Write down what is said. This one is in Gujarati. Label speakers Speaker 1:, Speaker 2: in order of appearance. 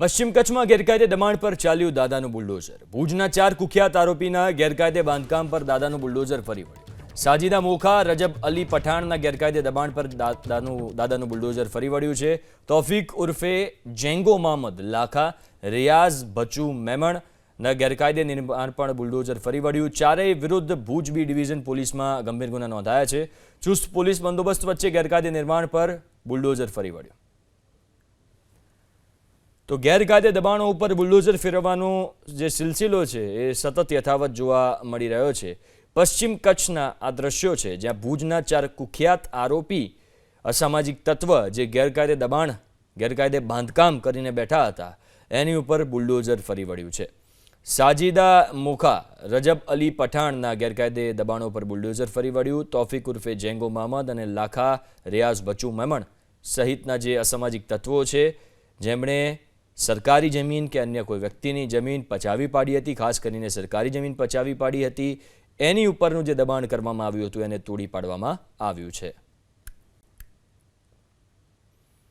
Speaker 1: પશ્ચિમ કચ્છમાં ગેરકાયદે દબાણ પર ચાલ્યું દાદાનું બુલડોઝર. ભુજના 4 કુખ્યાત આરોપીના ગેરકાયદે બાંધકામ પર દાદાનું બુલડોઝર ફરી વળ્યું. સાજીદા મોખા, રજબ અલી પઠાણના ગેરકાયદે દબાણ પર દાદાનું બુલડોઝર ફરી વળ્યું છે. તોફિક ઉર્ફે જેંગો મહમદ લાખા, રિયાઝ બચુ મેમણના ગેરકાયદે નિર્માણ પણ બુલડોઝર ફરી વળ્યું. ચારેય વિરુદ્ધ ભુજ બી ડિવિઝન પોલીસમાં ગંભીર ગુના નોંધાયા છે. ચુસ્ત પોલીસ બંદોબસ્ત વચ્ચે ગેરકાયદે નિર્માણ પર બુલડોઝર ફરી વળ્યું. તો ગેરકાયદે દબાણો ઉપર બુલડોઝર ફેરવવાનો જે સિલસિલો છે એ સતત યથાવત જોવા મળી રહ્યો છે. પશ્ચિમ કચ્છના આ દ્રશ્યો છે જ્યાં ભુજના 4 કુખ્યાત આરોપી અસામાજિક તત્વ જે ગેરકાયદે બાંધકામ કરીને બેઠા હતા એની ઉપર બુલડોઝર ફરી વળ્યું છે. સાજીદા મોખા, રજબ અલી પઠાણના ગેરકાયદે દબાણો પર બુલડોઝર ફરી વળ્યું. તોફિક ઉર્ફે જેંગો મહમદ અને લાખા, રિયાઝ બચુ મેમણ સહિતના જે અસામાજિક તત્વો છે જેમણે સરકારી જમીન કે અન્ય કોઈ વ્યક્તિની જમીન પચાવી પાડી હતી, ખાસ કરીને સરકારી જમીન પચાવી પાડી હતી, એની ઉપરનું જે દબાણ કરવામાં આવ્યું હતું એને તોડી પાડવામાં આવ્યું છે.